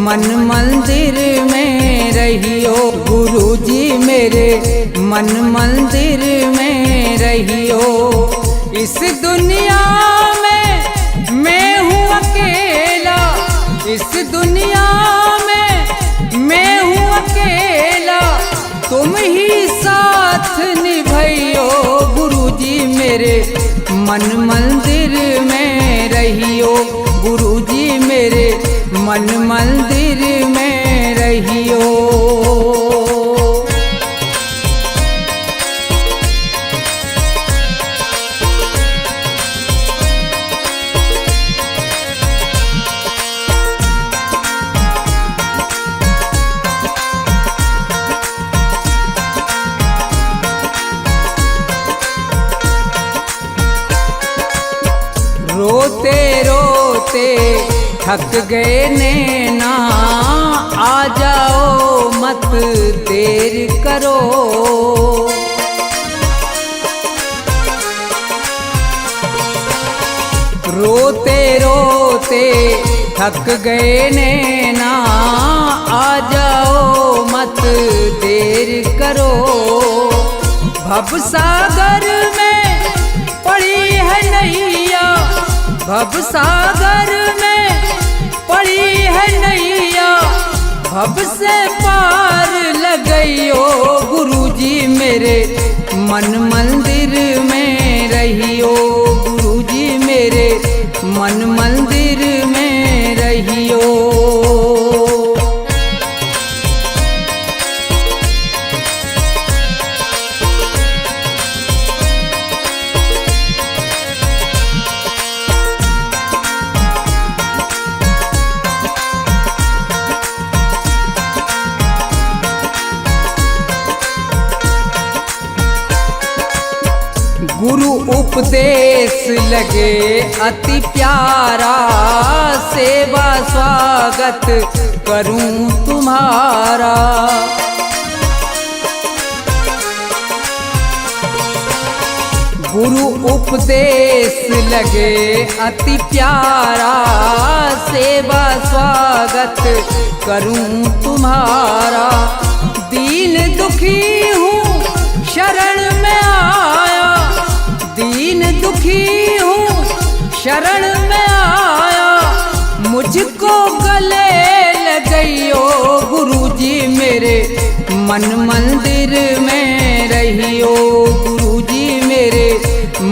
मन मंदिर में रहियो। गुरुजी मेरे मन मंदिर में रहियो। इस दुनिया में मैं हूँ अकेला, इस दुनिया में मैं हूँ अकेला, तुम ही साथ निभाइयो। गुरुजी मेरे मन मंदिर में रहियो। गुरुजी मेरे मन मंदिर में रहियो। रोते रोते थक गए नैना, आ जाओ मत देर करो। रोते रोते थक गए नैना, आ जाओ मत देर करो। भवसागर में पड़ी है नैया, भवसागर में पड़ी है नैया, भव से पार लगइयो। गुरुजी मेरे मन मंदिर में रहियो। गुरुजी मेरे मन मंदिर में रहियो। गुरु उपदेश लगे अति प्यारा, सेवा स्वागत करूं तुम्हारा। गुरु उपदेश लगे अति प्यारा, सेवा स्वागत करूं तुम्हारा। दीन दुखी हूँ शरण में आया, दीन दुखी हूँ शरण में आया, मुझको गले लगइयो। गुरुजी मेरे मन मंदिर में रहियो। गुरुजी मेरे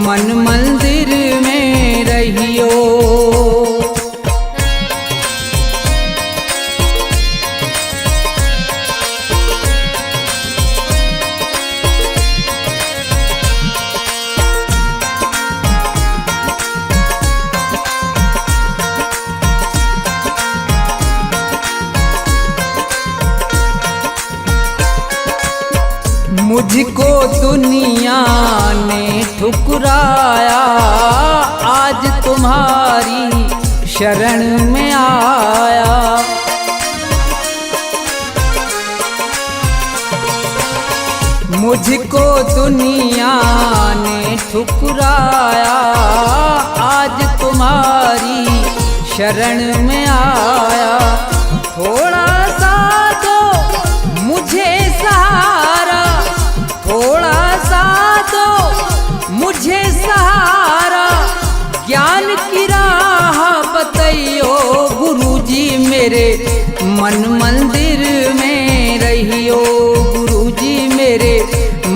मन मंदिर में रहियो। मुझको दुनिया ने ठुकराया, आज तुम्हारी शरण में आया। मुझको दुनिया ने ठुकराया, आज तुम्हारी शरण में आया। थोड़ा सा दो मुझे सहारा, थोड़ा सा दो मुझे सहारा, ज्ञान की राह बताइयो। गुरुजी मेरे मन मंदिर में रहियो। गुरुजी मेरे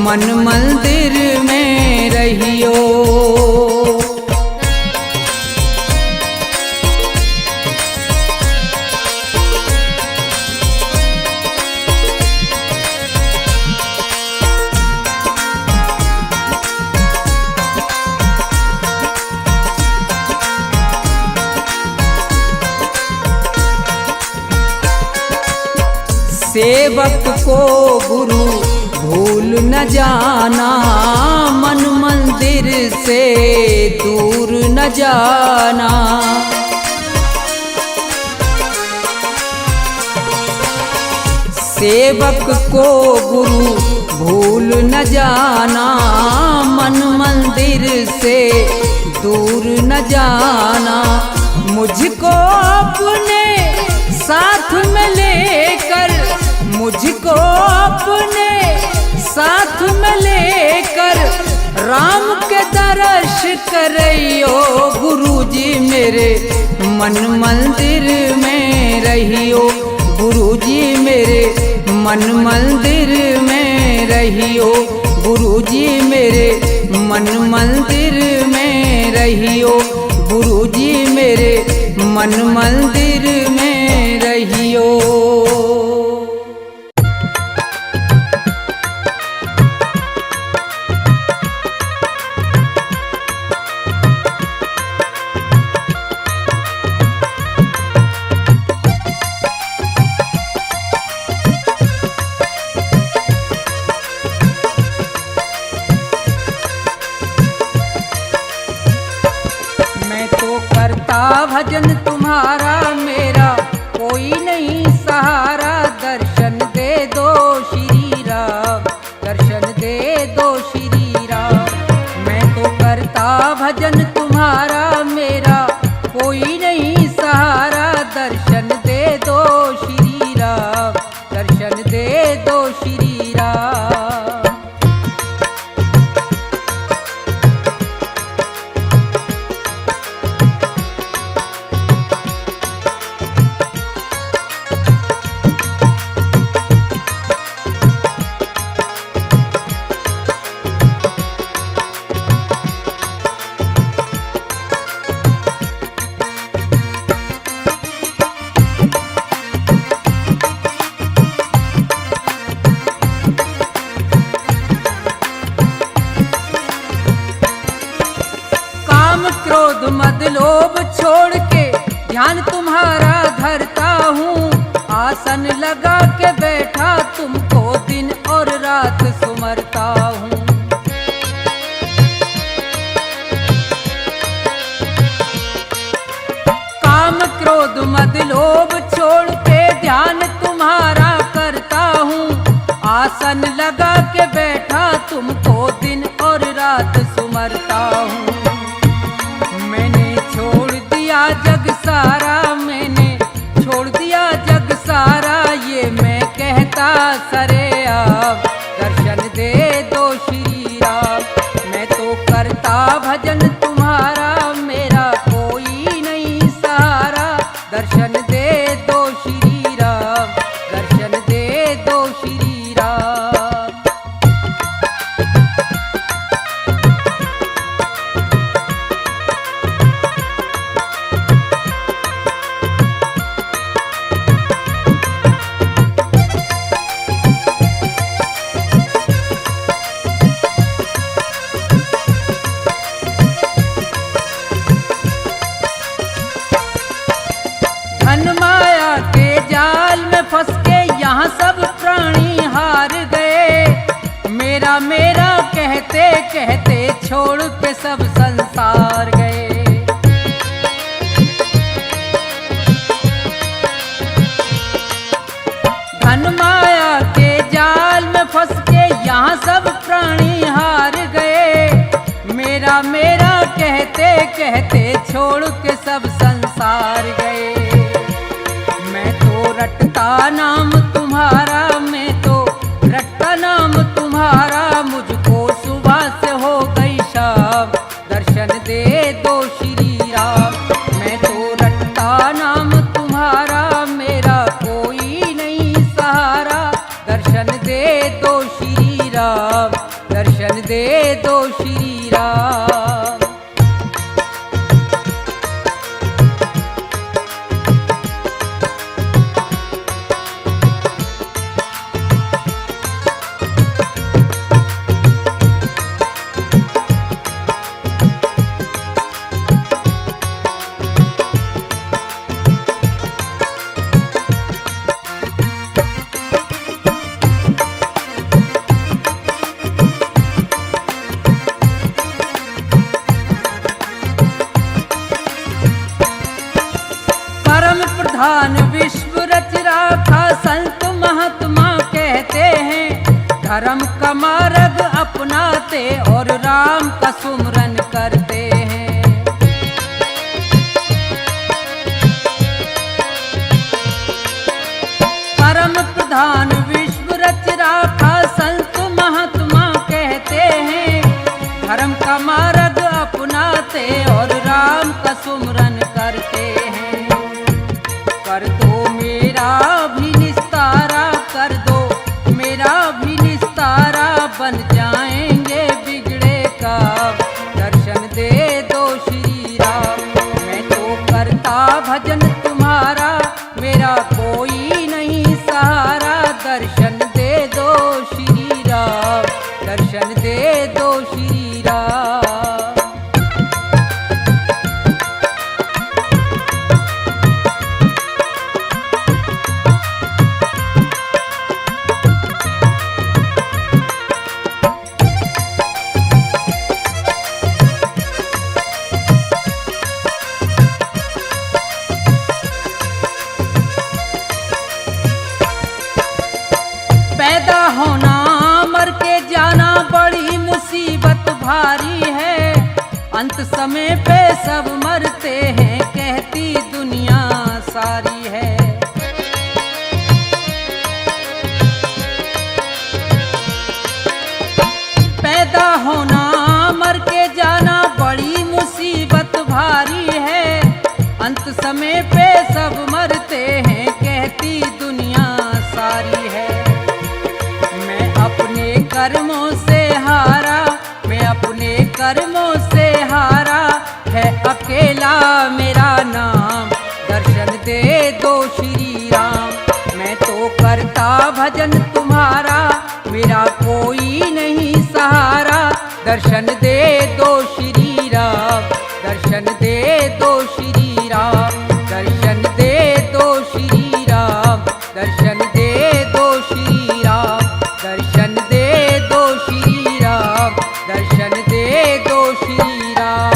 मन मंदिर में रहियो। सेवक को गुरु भूल न जाना, मन मंदिर से दूर न जाना। सेवक को गुरु भूल न जाना, मन मंदिर से दूर न जाना। मुझको अपने साथ साथ में लेकर मुझको अपने साथ में लेकर राम के दर्श करियो गुरुजी मेरे मन मंदिर में रहियो गुरुजी मेरे मन मंदिर में रहियो गुरुजी मेरे मन मंदिर में रहियो गुरुजी मेरे मन मंदिर में रहियो। भजन तुम्हारा मेरा कोई नहीं सहारा, दर्शन दे दो श्री राम, दर्शन दे दो श्री राम। मैं तो करता भजन तुम्हारा मेरा कोई नहीं सहारा, दर्शन दे दो श्री राम, दर्शन दे दो श्री राम। क्रोध मद लोभ छोड़ के ध्यान तुम्हारा धरता हूँ, आसन लगा के बैठा तुमको दिन और रात सुमरता हूँ। काम क्रोध मद लोभ छोड़ के ध्यान तुम्हारा करता हूँ, आसन लगा के बैठा तुमको दिन और रात सुमरता हूँ। छोड़ दिया जग सारा, मैंने छोड़ दिया जग सारा, ये मैं कहता सरेआम, दर्शन दे दो श्री राम। मैं तो करता भजन तुम्हारा मेरा कोई नहीं सहारा, दर्शन दे दो श्री राम, दर्शन दे दो श्री राम। फंस के यहाँ सब प्राणी हार गए, मेरा मेरा कहते कहते छोड़ के सब संसार गए। धन माया के जाल में फंस के यहाँ सब प्राणी हार गए, मेरा मेरा कहते कहते छोड़ के सब संसार गए। मैं तो रटता नाम तुम्हारा, मैं तो रटता नाम तुम्हारा, मुझको सुबह से हो गई शाम, दर्शन दे दो श्री राम। मैं तो रटता नाम तुम्हारा मेरा कोई नहीं सहारा, दर्शन दे दो श्री राम, दर्शन दे दो श्री राम। प्रधान विश्व रच राखा संत महात्मा कहते हैं, धर्म का मार्ग अपनाते और राम का सुमरन करते हैं। समाधान विश्व रच राखा संत महात्मा कहते हैं। धर्म का मार्ग अपनाते और राम का सुमरन करते हैं। कर दो मेरा भी निस्तारा, कर दो मेरा भी निस्तारा, बन जाएंगे बिगड़े काम, दर्शन दे दो श्री राम। मैं तो करता भजन तुम्हारा, मेरा कोई नहीं सहारा, दर्शन दे दो श्री राम, दर्शन दे दो श्री राम। पैदा होना मर के जाना बड़ी मुसीबत भारी है। अंत समय पे सब मरते हैं, कहती दुनिया सारी है। पैदा होना मर के जाना बड़ी मुसीबत भारी है। अंत समय पे सब मरते हैं, कहती दुनिया सारी है। अपने कर्मों से हारा, मैं अपने कर्मों से हारा, है अकेला मेरा नाम, दर्शन दे दो श्री राम। मैं तो करता भजन तुम्हारा, मेरा कोई नहीं सहारा, दर्शन दे दो श्री राम, दर्शन दे दो श्री राम, दर्शन दे दो श्री राम, दर्शन दे दो श्री राम, दर्शन दे दो श्री राम, दर्शन दे दो श्री राम।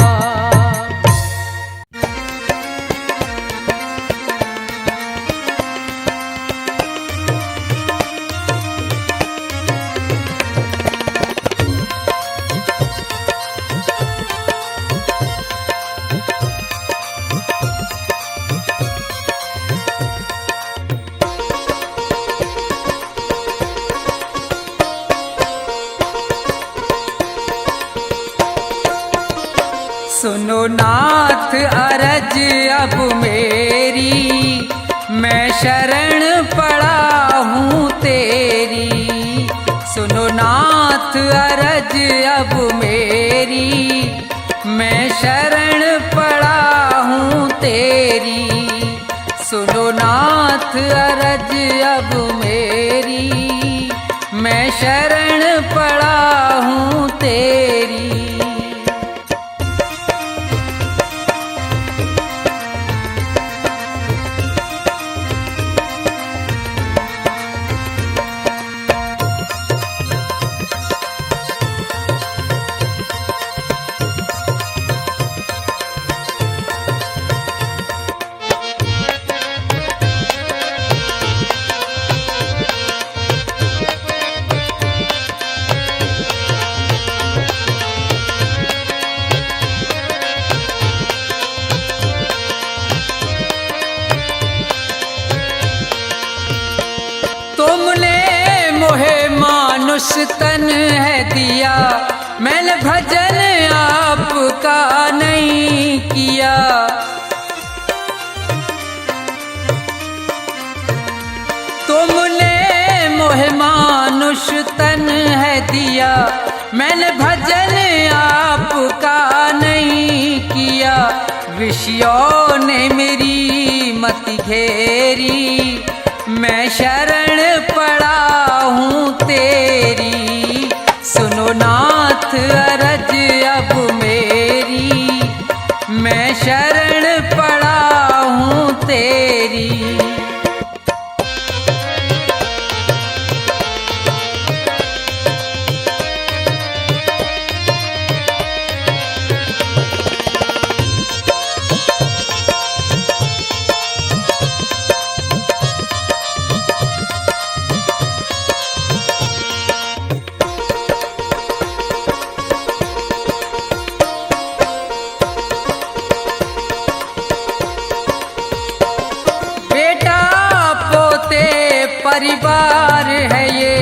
सुनो नाथ अरज अब मेरी, मैं शरण पड़ा हूँ तेरी। सुनो नाथ अरज अब मेरी, मैं शरण पड़ा हूँ तेरी। सुनो नाथ अरज अब मेरी, मैं शरण पड़ा हूँ तेरी। मानुष तन है दिया, मैंने भजन आपका नहीं किया। तुमने मोहे मानुष तन है दिया, मैंने भजन आपका नहीं किया। विषयों ने मेरी मति घेरी, मैं शरण पड़ा हूँ तेरी। सुनो नाथ अरज अब मेरी, मैं शरण पड़ा हूँ तेरी। परिवार है ये,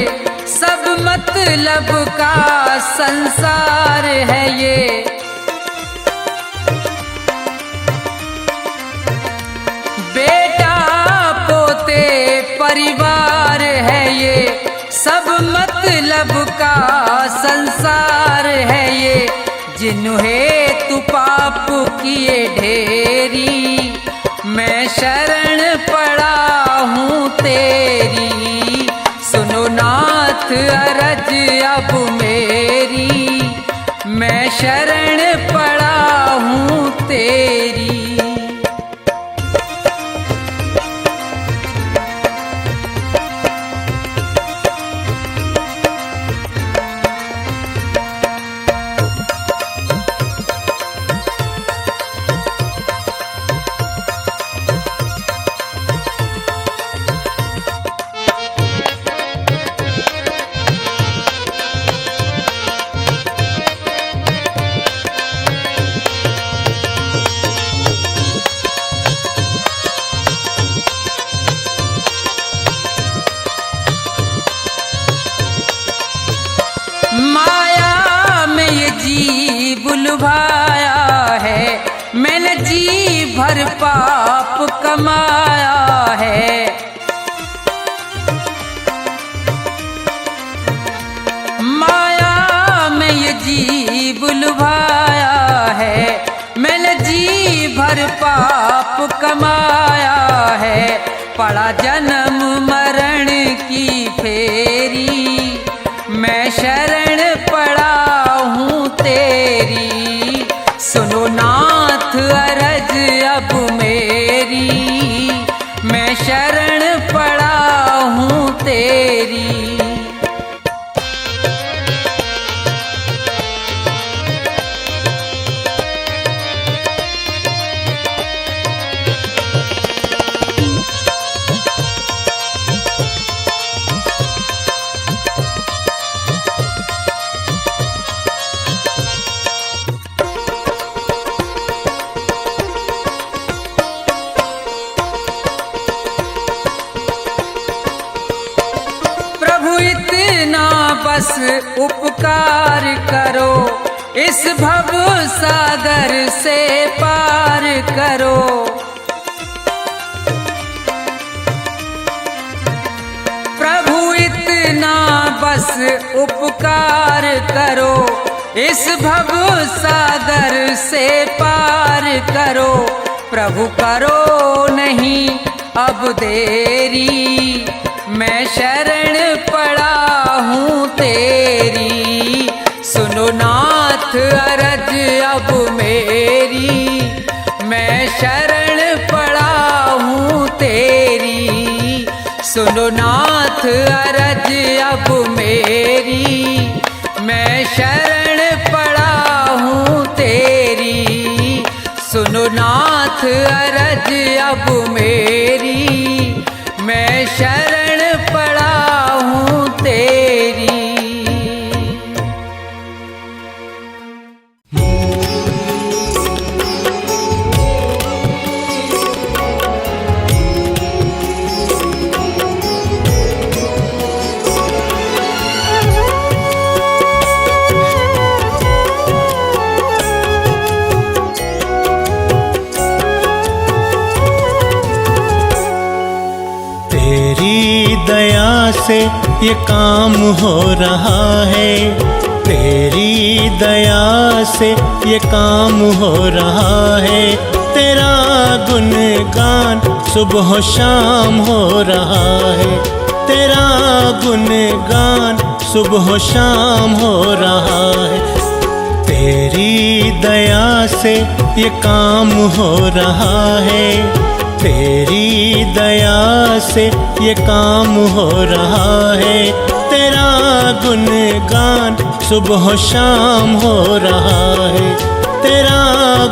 सब मतलब का संसार है ये। बेटा पोते परिवार है ये, सब मतलब का संसार है ये। जिन्हें तू पाप किए ढेरी, मैं शरण पड़ा हूँ तेरी। सुनो नाथ अरज अब मेरी, मैं शरण पड़ा हूँ तेरी। माया में ये जी बुलवाया है, मैंने जी भर पाप कमाया है। माया में ये जी बुलवाया है, मैंने जी भर पाप कमाया है। पड़ा जन्म मरण की फेरी, मैं शरण पड़ा हूँ तेरी। सुनो नाथ अरज अब मेरी, मैं शरण पड़ा हूँ तेरी। बस उपकार करो, इस भव सागर से पार करो। प्रभु इतना बस उपकार करो, इस भव सागर से पार करो। प्रभु करो नहीं अब देरी, मैं शरण पड़ा हूँ तेरी। सुनो नाथ अरज अब मेरी, मैं शरण पड़ा हूँ तेरी। सुनो नाथ अरज अब मेरी, मैं शरण पड़ा हूँ तेरी। सुनो नाथ अरज अब मेरी, मैं शरण पड़ा हूँ तेरी। दया से ये काम हो रहा है, तेरी दया से ये काम हो रहा है। तेरा गुणगान सुबह शाम हो रहा है, तेरा गुणगान सुबह शाम हो रहा है। तेरी दया से ये काम हो रहा है, तेरी दया से ये काम हो रहा है। तेरा गुणगान सुबह शाम हो रहा है, तेरा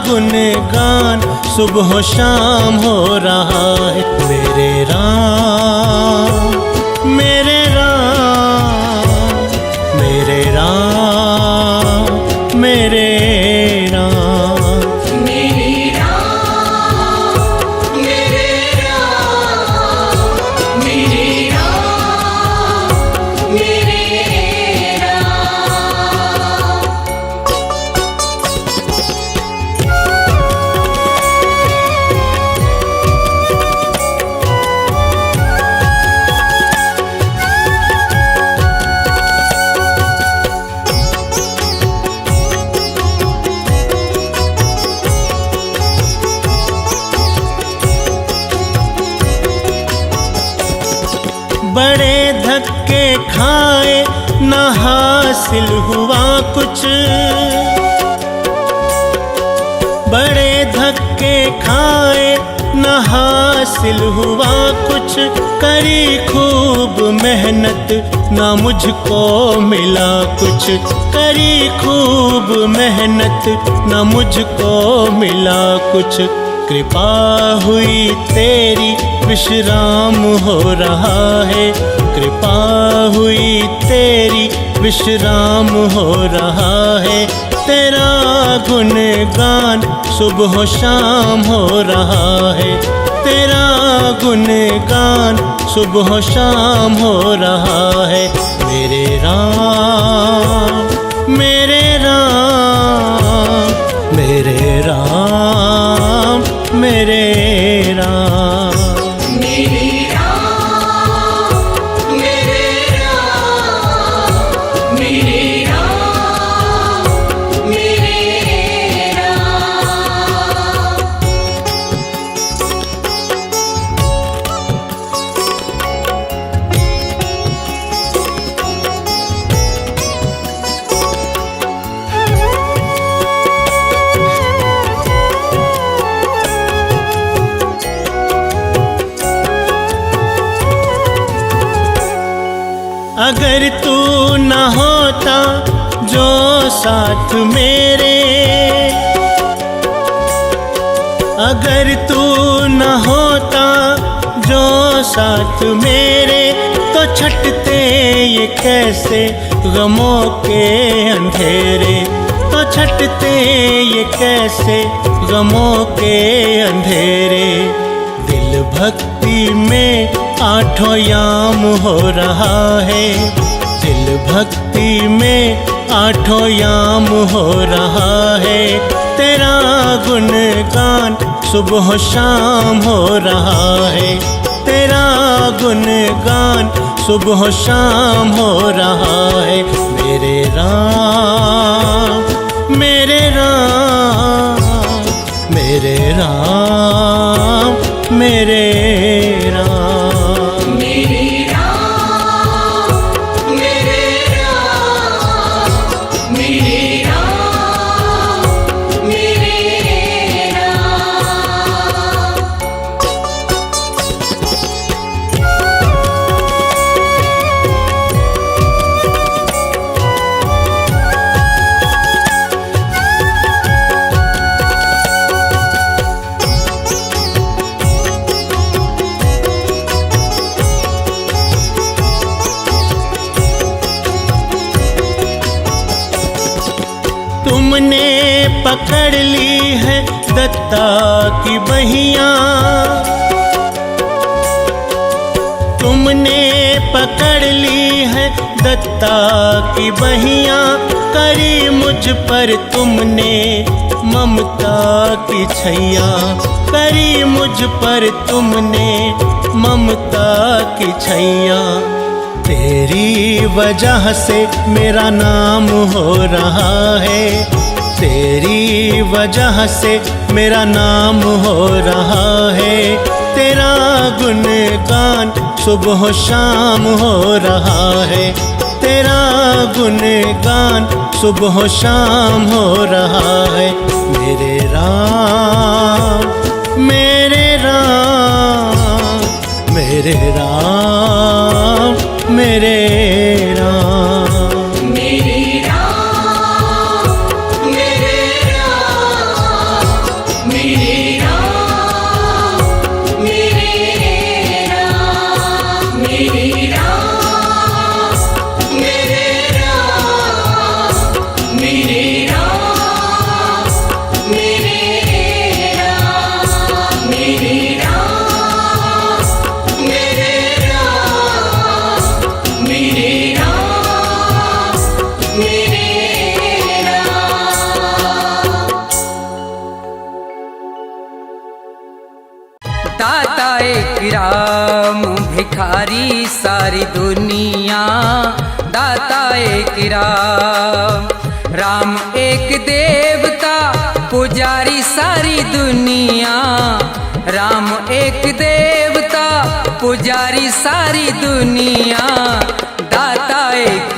गुणगान सुबह शाम हो रहा है। मेरे राम मेरे राम मेरे राम मेरे खाए न हासिल हुआ कुछ, बड़े धक्के खाए न हासिल हुआ कुछ, करी खूब मेहनत ना मुझको मिला कुछ, करी खूब मेहनत ना मुझको मिला कुछ। कृपा हुई तेरी विश्राम हो रहा है, कृपा हुई तेरी विश्राम हो रहा है, तेरा गुणगान सुबह शाम हो रहा है, तेरा गुणगान सुबह शाम हो रहा है। मेरे राम मेरे राम मेरे राम मेरे राम। अगर तू न होता जो साथ मेरे, अगर तू न होता जो साथ मेरे, तो छटते ये कैसे गमों के अंधेरे, तो छटते ये कैसे गमों के अंधेरे। दिल भक्ति में आठों याम हो रहा है, दिल भक्ति में आठों याम हो रहा है, तेरा गुणगान सुबह शाम हो रहा है, तेरा गुणगान सुबह शाम हो रहा है। मेरे राम मेरे राम मेरे राम मेरे राम। तुमने पकड़ ली है दत्ता की बहिया, तुमने पकड़ ली है दत्ता की बहिया, करी मुझ पर तुमने ममता की छैया, करी मुझ पर तुमने ममता की छैया। तेरी वजह से मेरा नाम हो रहा है, तेरी वजह से मेरा नाम हो रहा है, तेरा गुणगान सुबह शाम हो रहा है, तेरा गुणगान सुबह शाम हो रहा है। मेरे राम मेरे राम मेरे राम मेरे राम। दाता एक राम भिखारी सारी दुनिया, दाता एक राम, राम एक देवता पुजारी सारी दुनिया, राम एक देवता पुजारी सारी दुनिया। दाता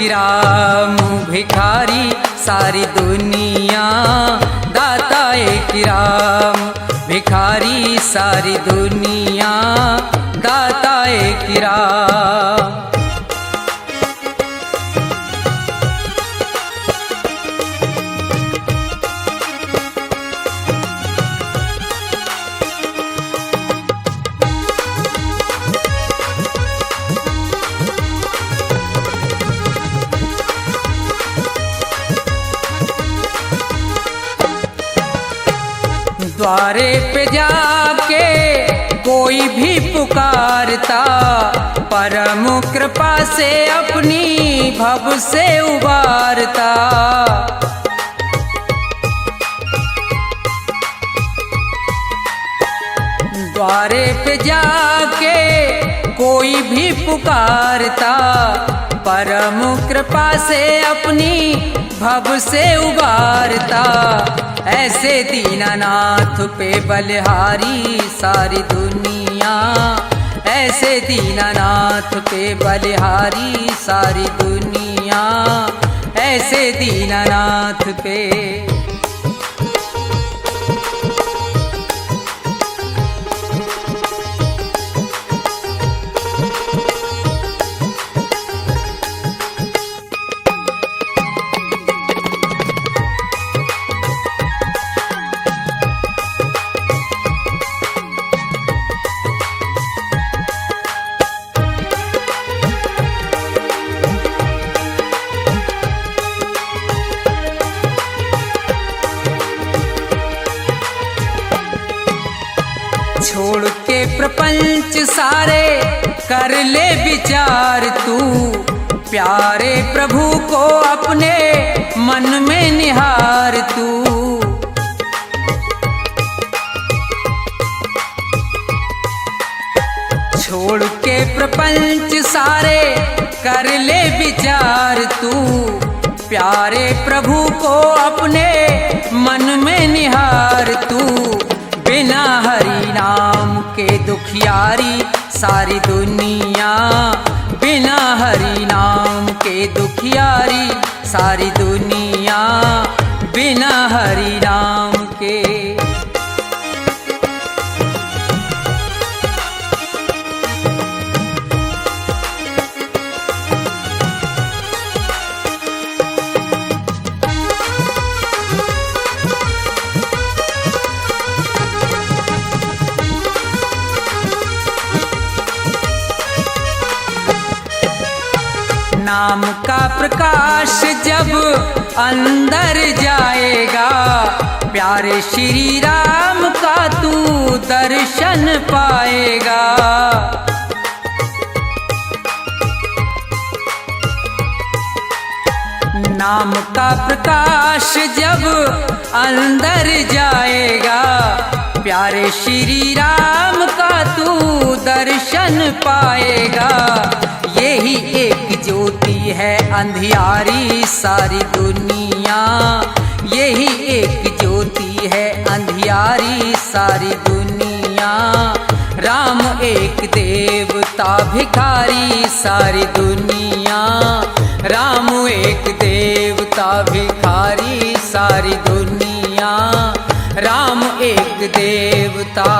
किराम भिखारी सारी दुनिया, दाता किराम भिखारी सारी दुनिया, दाता किराम। द्वारे पे जाके कोई भी पुकारता, परम कृपा से अपनी भव से उबारता। द्वारे पे जाके कोई भी पुकारता, परम कृपा से अपनी भव से उबारता। ऐसे दीनानाथ पे बलिहारी सारी दुनिया, ऐसे दीनानाथ पे बलिहारी सारी दुनिया, ऐसे दीनानाथ पे। छोड़ के प्रपंच सारे कर ले विचार तू, प्यारे प्रभु को अपने मन में निहार तू। छोड़ के प्रपंच सारे कर ले विचार तू, प्यारे प्रभु को अपने मन में निहार तू। बिना हरि नाम के दुखियारी सारी दुनिया, बिना हरि नाम के दुखियारी सारी दुनिया, बिना हरि नाम के। नाम का प्रकाश जब अंदर जाएगा, प्यारे श्री राम का तू दर्शन पाएगा। नाम का प्रकाश जब अंदर जाएगा, प्यारे श्री राम का तू दर्शन पाएगा। यही एक ज्योति है अंधियारी सारी दुनिया, यही एक ज्योति है अंधियारी सारी दुनिया। राम एक देवता भिखारी सारी दुनिया, राम एक देवता भिखारी सारी दुनिया, राम एक देवता।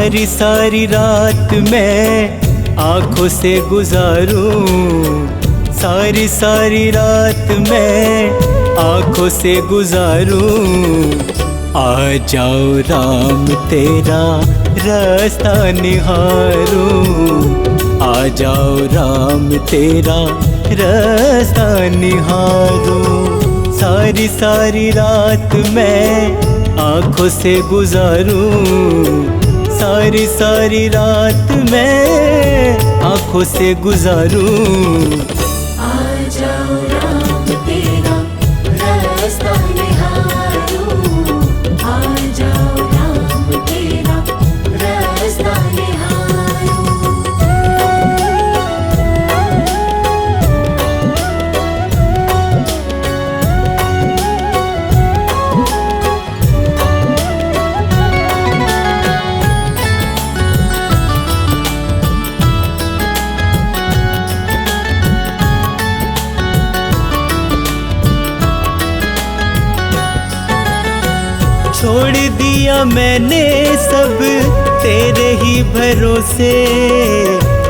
सारी सारी रात मैं आँखों से गुजारूं, सारी सारी रात मैं आँखों से गुजारूं। आ जाओ राम तेरा रास्ता निहारूं, आ जाओ राम तेरा रास्ता निहारूं। सारी सारी रात मैं आँखों से गुजारूं, सारी सारी रात मैं आँखों से गुजारूं। आ जाओ राम तेरा रास्ता निहारूं, आ जाओ राम तेरा रास्ता निहारूं। छोड़ दिया मैंने सब तेरे ही भरोसे,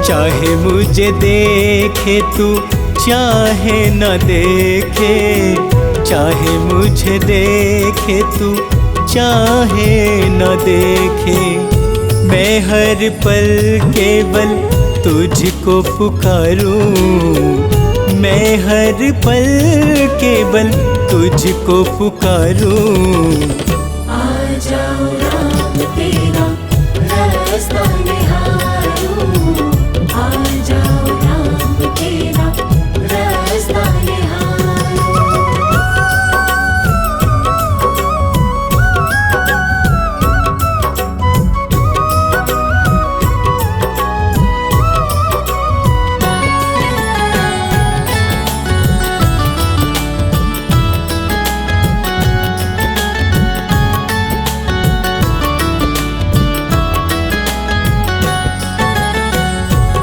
चाहे मुझे देखे तू चाहे न देखे, चाहे मुझे देखे तू चाहे न देखे। मैं हर पल केवल तुझको पुकारूं, मैं हर पल केवल तुझको पुकारूं। आ जाओ राम तेरा रास्ता निहारूं, आ जाओ राम तेरा रास्ता निहारूं।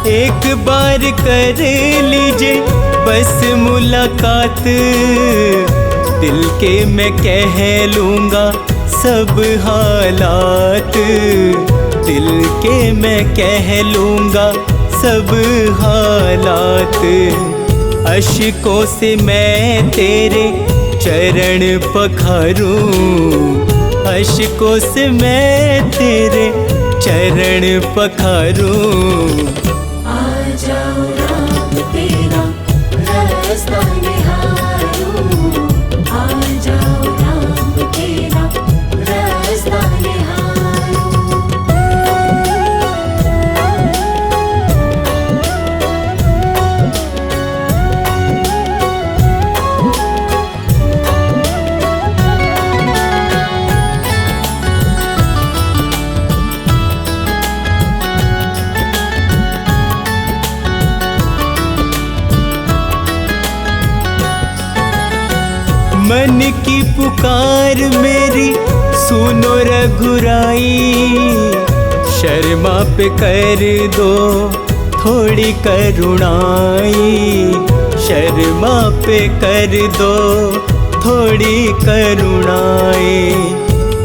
एक बार कर लीजिए बस मुलाकात, दिल के मैं कह लूँगा सब हालात, दिल के मैं कह लूँगा सब हालात। अश्कों से मैं तेरे चरण पखारूं, अश्कों से मैं तेरे चरण पखारूं। आ जाओ राम तेरा रास्ता निहारूं, आ जाओ राम तेरा रास्ता निहारूं। मन की पुकार मेरी सुनो रघुराई, शर्मा पे कर दो थोड़ी करुणाई, शर्मा पे कर दो थोड़ी करुणाई।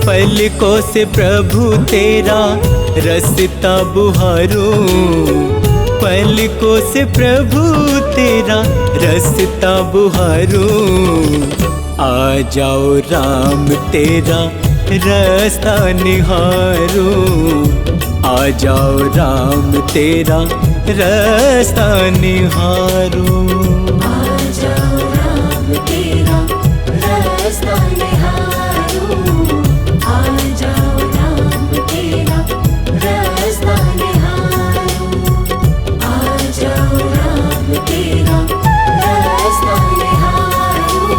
पलकों से प्रभु तेरा रास्ता बुहारूं, पलकों से प्रभु तेरा रास्ता बुहारूं। आ जाओ राम तेरा रास्ता निहारूं, आ जाओ राम तेरा रास्ता निहारूं। आ जाओ राम तेरा रास्ता निहारूं, आ जाओ राम तेरा रास्ता निहारूं, आ जाओ राम तेरा रास्ता निहारूं,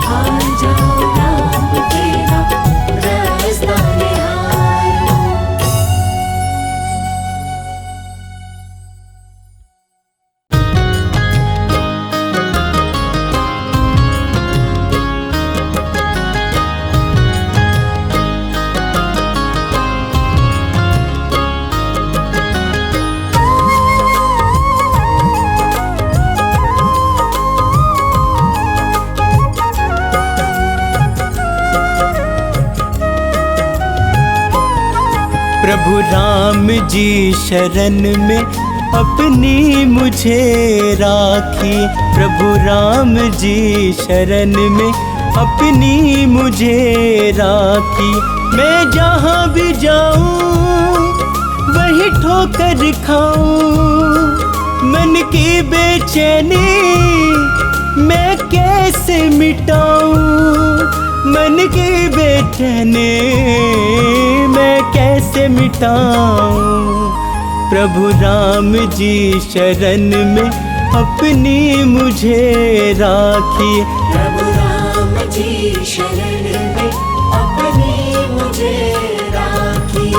आ जाओ राम तेरा रास्ता निहारूं। प्रभु राम जी शरण में अपनी मुझे राखी। प्रभु राम जी शरण में अपनी मुझे राखी। मैं जहाँ भी जाऊँ वही ठोकर खाऊं। मन की बेचैनी मैं कैसे मिटाऊं। मन की बेचैनी मैं कैसे मिटाऊं। प्रभु राम जी शरण में अपनी मुझे राखी। प्रभु राम जी शरण में अपनी मुझे राखी।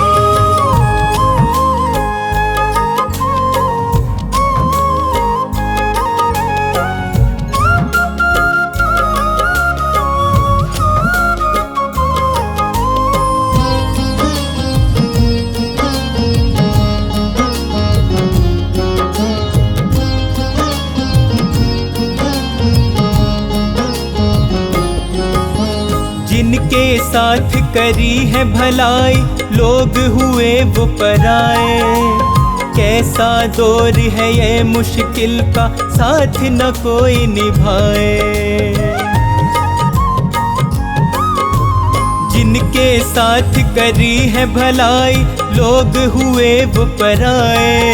जिनके साथ करी है भलाई लोग हुए वो पराए। कैसा दौर है ये मुश्किल का साथ न कोई निभाए। जिनके साथ करी है भलाई लोग हुए वो पराए।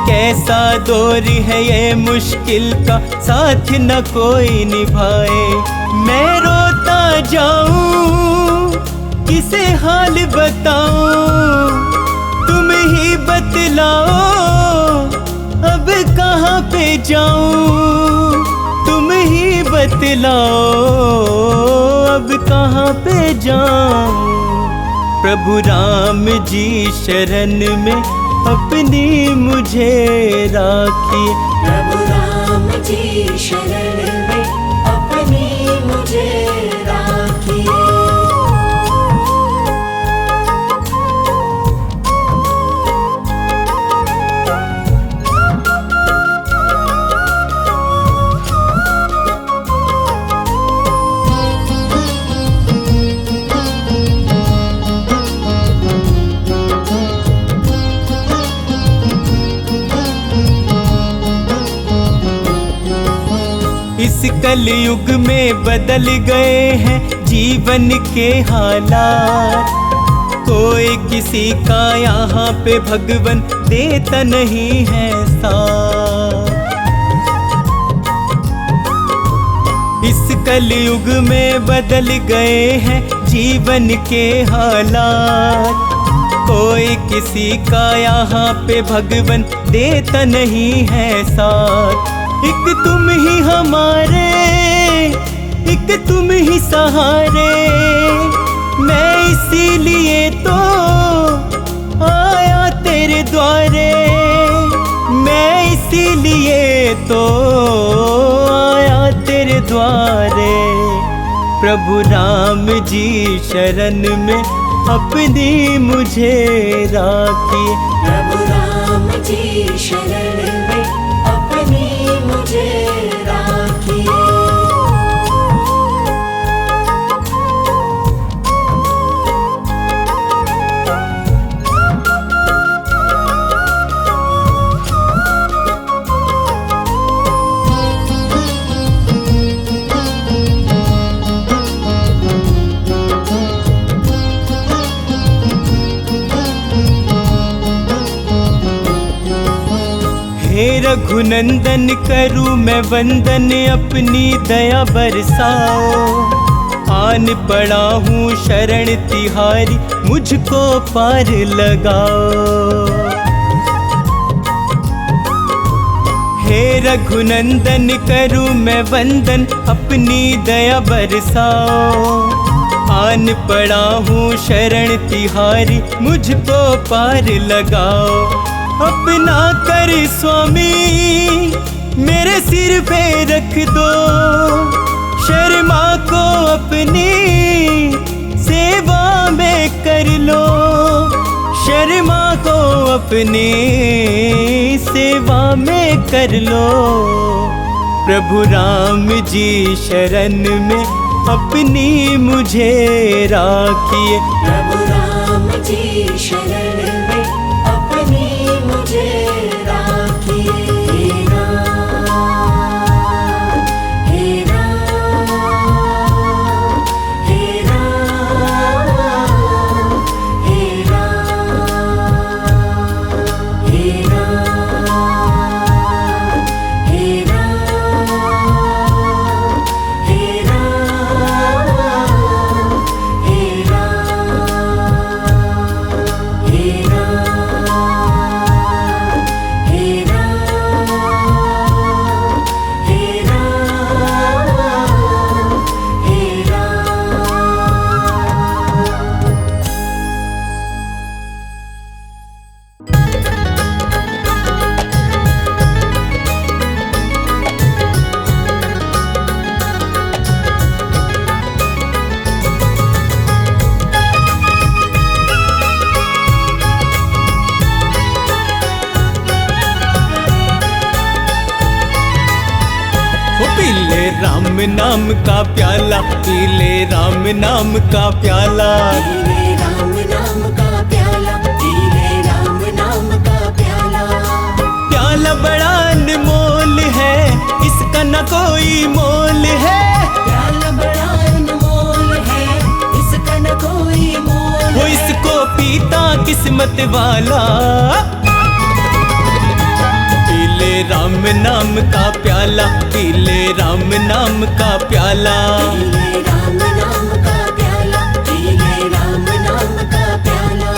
कैसा दौर है ये मुश्किल का साथ न कोई निभाए। मैं रोता जाऊं किसे हाल बताऊं। तुम ही बतलाओ अब कहाँ पे जाऊं। तुम ही बतलाओ अब कहाँ पे जाऊं। प्रभु राम जी शरण में अपनी मुझे राखी। प्रभु राम जी शरण में अपनी मुझे राखी। इस कलयुग में बदल गए हैं जीवन के हालात। कोई किसी का यहाँ पे भगवन देता नहीं है साथ। इस कलयुग में बदल गए हैं जीवन के हालात। कोई किसी का यहाँ पे भगवन देता नहीं है साथ। एक तुम ही हमारे, एक तुम ही सहारे। मैं इसीलिए तो आया तेरे द्वारे। मैं इसीलिए तो आया तेरे द्वारे। प्रभु राम जी शरण में अपनी मुझे राखी। प्रभु राम जी शरण में अपनी मुझे राखी। हे रघुनंदन करूँ मैं वंदन अपनी दया बरसाओ। आन पड़ा हूँ शरण तिहारी मुझको पार लगाओ। हे रघुनंदन करूँ मैं वंदन अपनी दया बरसाओ। आन पड़ा हूँ शरण तिहारी मुझको पार लगाओ। अपना कर स्वामी मेरे सिर पे रख दो। शर्मा को अपनी सेवा में कर लो। शर्मा को अपनी सेवा में कर लो। प्रभु राम जी शरण में अपनी मुझे राखिए। प्रभु राम जी शरण राम नाम का प्याला, पी ले राम नाम का प्याला। पीले राम नाम का प्याला, पीले राम नाम का प्याला। प्याला बड़ा अनमोल है, इसका न कोई मोल है। प्याला बड़ा अनमोल है, इसका न कोई मोल वो है। इसको पीता किस्मत वाला। पीले राम नाम का प्याला, पीले राम नाम का प्याला। पीले राम नाम का प्याला, पीले राम नाम का प्याला।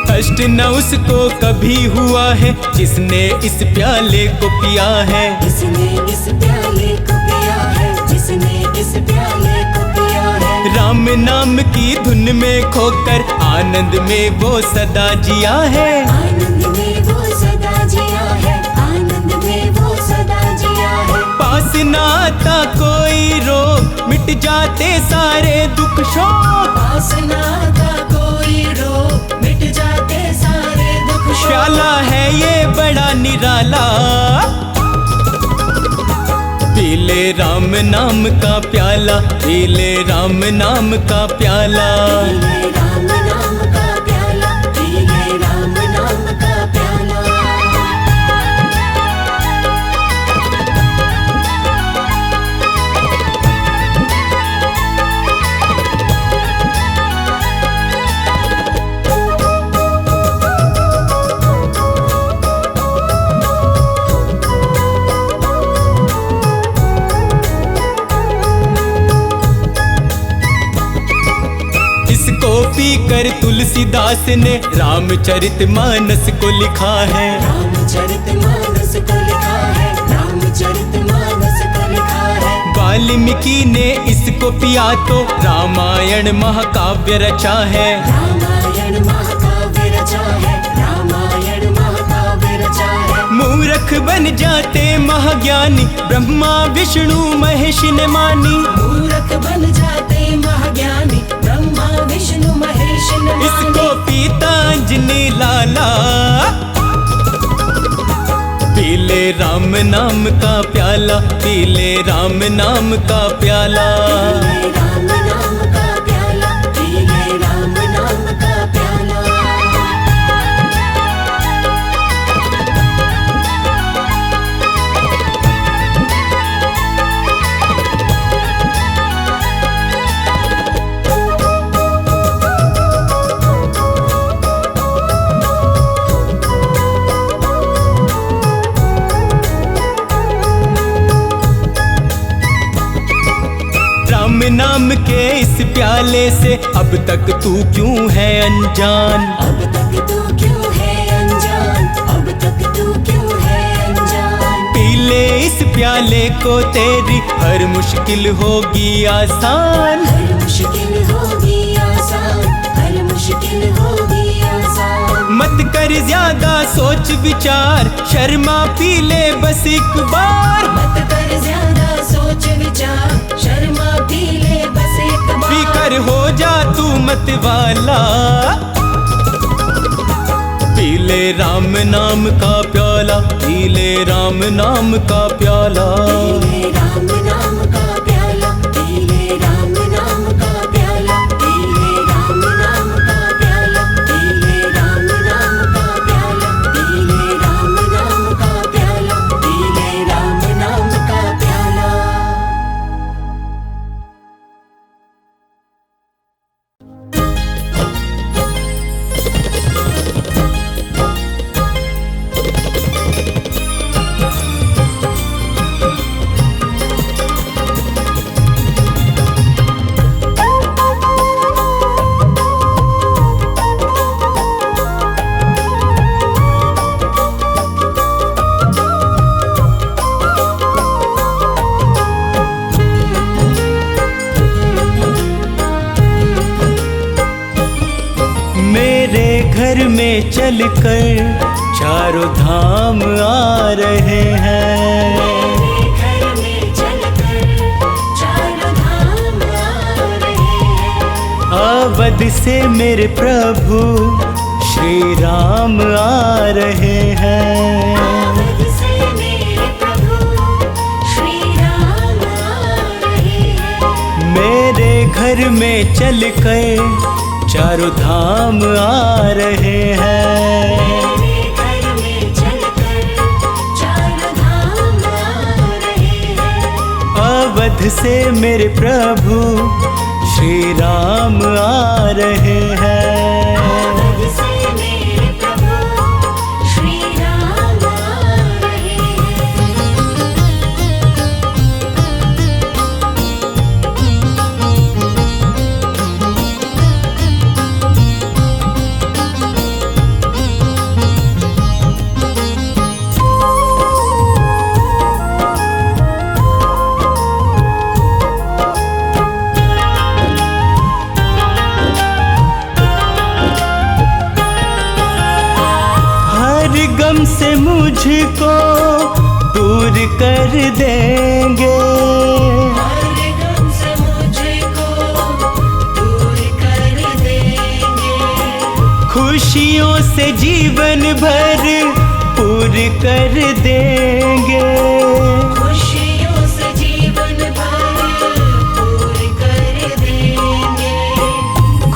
कष्ट न उसको कभी हुआ है, जिसने इस प्याले को पिया है। जिसने इस प्याले को पिया है, जिसने इस प्याले को पिया है। राम नाम की धुन में खोकर आनंद में वो सदा जिया है। आनंद में वो सदा जिया है, आनंद में वो सदा जिया है। पास न आता कोई रोग, मिट जाते सारे दुख शोक। पास ना था कोई रोग, मिट जाते सारे दुख शोक। प्याला है ये बड़ा निराला। पीले राम नाम का प्याला, पीले राम नाम का प्याला। पीले राम नाम का प्याला, पीले राम नाम का प्याला। इसको पीकर तुलसीदास ने रामचरितमानस को लिखा है। रामचरितमानस को लिखा है, रामचरितमानस को लिखा है। वाल्मीकि ने इसको पिया तो रामायण महाकाव्य रचा है। रामायण महाकाव्य रचा है, रामायण महाकाव्य रचा है। मूर्ख बन जाते महाज्ञानी, ब्रह्मा विष्णु महेश ने मानी। मूर्ख बन जाते महाज्ञानी, ब्रह्मा विष्णु महेश ने मानी। इसको पीता अंजनी लाला। पीले राम नाम का प्याला, पीले राम नाम का प्याला। पीले राम नाम का प्याला, पीले राम नाम का प्याला। राम नाम के इस प्याले से अब तक तू क्यों है अनजान। अब तक तू क्यों है अनजान, अब तक तू क्यों है अनजान। पीले इस प्याले को तेरी हर मुश्किल होगी आसान। हर मुश्किल होगी आसान, हर मुश्किल होगी आसान। मत कर ज्यादा सोच विचार, शर्मा पी ले बस एक बार। मत कर ज्यादा सोच विचार, शर्मा पी ले बस एक बार। पीकर हो जा तू मत वाला। पीले राम नाम का प्याला, पीले राम नाम का प्याला। पीले राम नाम का प्याला, पीले राम नाम का प्याला। पीले राम नाम का प्याला, पीले राम नाम का प्याला। पीले राम नाम का प्याला, पीले राम नाम का प्याला। घर में चलकर चारों धाम आ रहे हैं। घर में चलकर चारों धाम आ रहे हैं। अवध से मेरे प्रभु श्री राम आ रहे हैं। अवध से मेरे प्रभु श्री राम आ रहे हैं। मेरे घर में चलकर चारों धाम आ रहे हैं। मेरे घर में चलकर चारों धाम आ रहे हैं। अवध से मेरे प्रभु श्री राम आ रहे हैं। अवध से मेरे प्रभु श्री राम आ रहे हैं। हर गम से मुझको दूर कर देंगे। हर गम से मुझको दूर कर देंगे। खुशियों से जीवन भर पूर कर देंगे। खुशियों से जीवन भर पूर कर देंगे।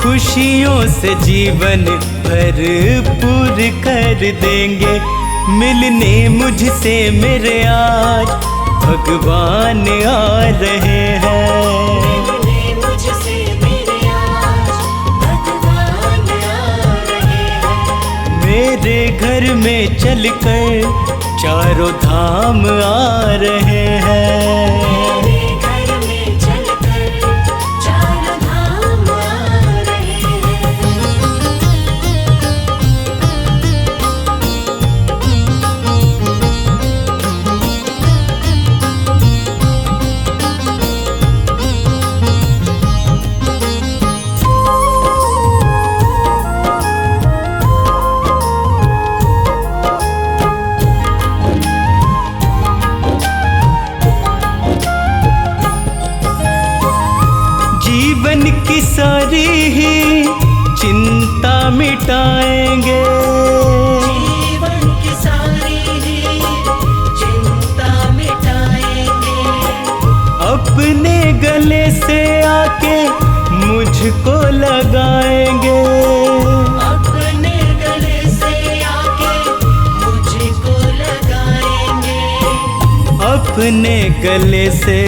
खुशियों से जीवन भरपूर कर देंगे। मिलने मुझसे मेरे आज भगवान आ रहे हैं। मिलने मुझसे मेरे आज भगवान आ रहे हैं। मेरे घर में चलकर चारों धाम आ रहे हैं। मेरे घर में चलकर चारों धाम आ रहे हैं। जीवन की सारी ही चिंता मिटाएंगे। जीवन की सारी ही चिंता मिटाएंगे। अपने गले से आके मुझको लगाएंगे। अपने गले से आके मुझको लगाएंगे। अपने गले से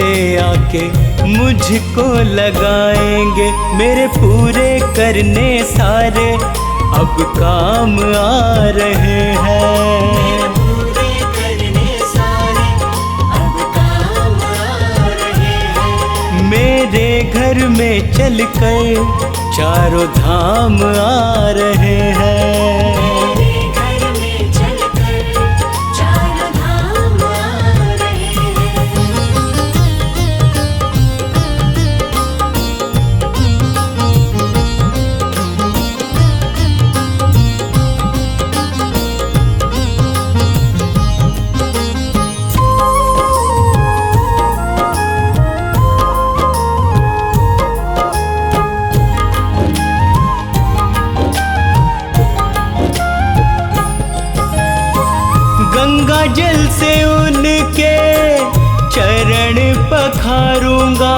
आके मुझको लगाएंगे। मेरे पूरे करने सारे अब काम आ रहे हैं। पूरे करने सारे अब काम आ रहे हैं। मेरे घर में चलकर चारों धाम आ रहे हैं। मेरे घर में चलकर चारों धाम आ रहे हैं। गंगा जल से उनके चरण पखारूंगा।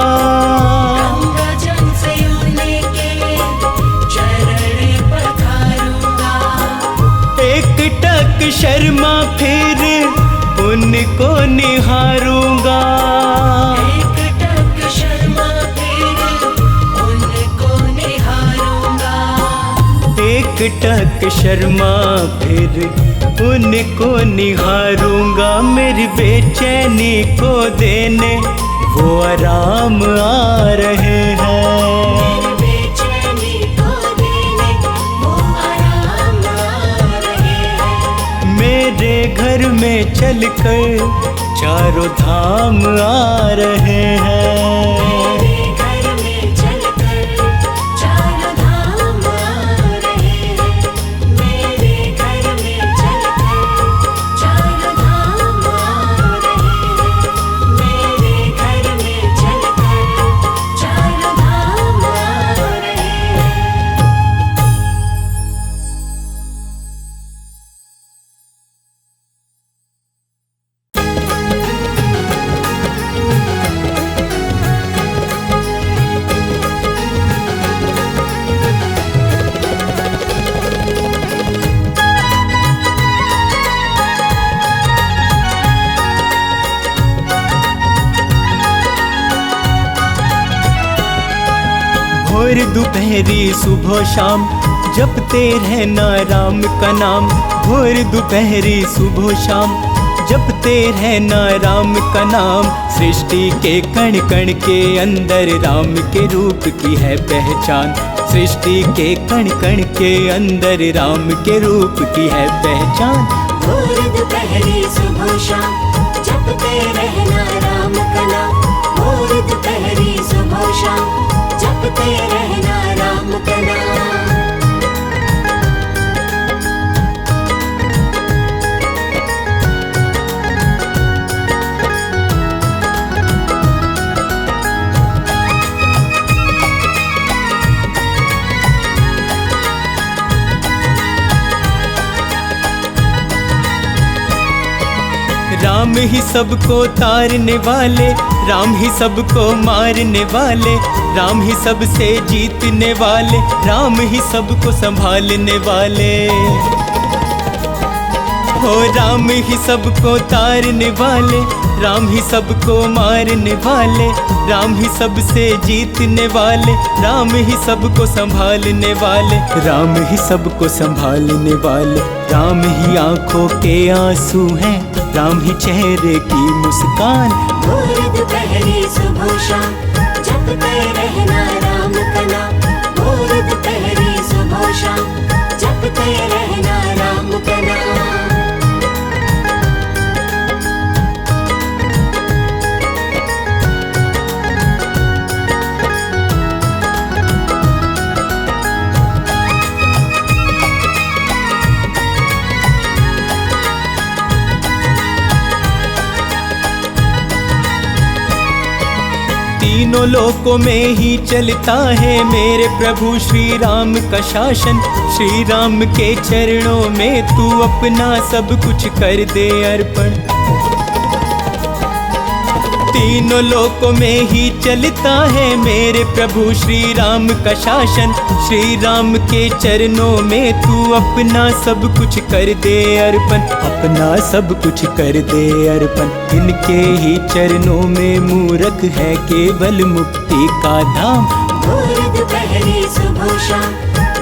गंगा जल से उनके चरण पखारूंगा। एक टक शर्मा फिर उनको निहारूंगा। एक टक शर्मा फिर उनको निहारूंगा। एक टक शर्मा फिर उनको निहारूंगा। मेरी बेचैनी को देने वो आराम आ रहे हैं। बेचैनी को देने वो आराम आ रहे हैं। मेरे घर में चलकर चारों धाम आ रहे हैं। मेरे घर में चलकर चारों धाम आ रहे हैं। भोर दोपहरी सुबह शाम जपते रहना राम का नाम। भोर दोपहरी सुबह शाम जपते रहना राम का नाम। सृष्टि के कण कण के अंदर राम के रूप की है पहचान। सृष्टि के कण कण के अंदर राम के रूप की है पहचान। भोर दोपहरी सुबह शाम जपते रहना राम का नाम। भोर दोपहरी सुबह शाम जपते रहना राम का नाम। राम ही सबको तारने वाले, राम ही सबको मारने वाले, राम ही सबसे जीतने वाले, राम ही सबको संभालने वाले। हो राम ही सबको तारने वाले, राम ही सबको मारने वाले, राम ही सबसे जीतने वाले, राम ही सबको संभालने वाले, राम ही सबको संभालने वाले। राम ही आंखों के आंसू हैं, राम ही चेहरे की मुस्कान। भोर दोपहरी सुबह शाम जपते रहना राम का नाम। भोर दोपहरी सुबह शाम जपते रहना राम का नाम। तीनों लोकों में ही चलता है मेरे प्रभु श्री राम का शासन। श्री राम के चरणों में तू अपना सब कुछ कर दे अर्पण। तीनों लोकों में ही चलता है मेरे प्रभु श्री राम का शासन। श्री राम के चरणों में तू अपना सब कुछ कर दे अर्पण। अपना सब कुछ कर दे अर्पण। इनके ही चरणों में मूरख है केवल मुक्ति का धाम। भोर दोपहरी सुबह शाम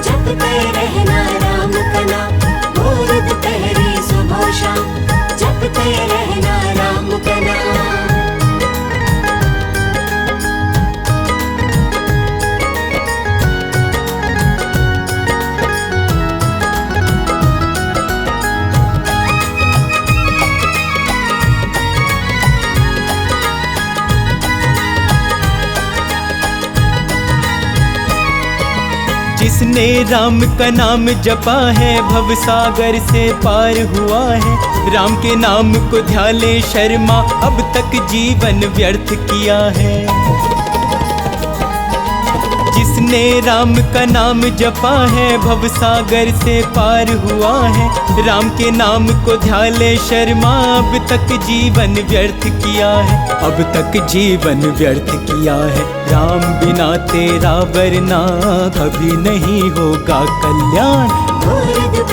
जपते रहना राम का नाम। भोर दोपहरी सुबह शाम जपते रहना राम का नाम। जिसने राम का नाम जपा है भव सागर से पार हुआ है। राम के नाम को ध्यान ले शर्मा अब तक जीवन व्यर्थ किया है। जिसने राम का नाम जपा है भव सागर से पार हुआ है। राम के नाम को ध्यान ले शर्मा अब तक जीवन व्यर्थ किया है। अब तक जीवन व्यर्थ किया है। राम बिना तेरा वरना कभी नहीं होगा कल्याण। भोर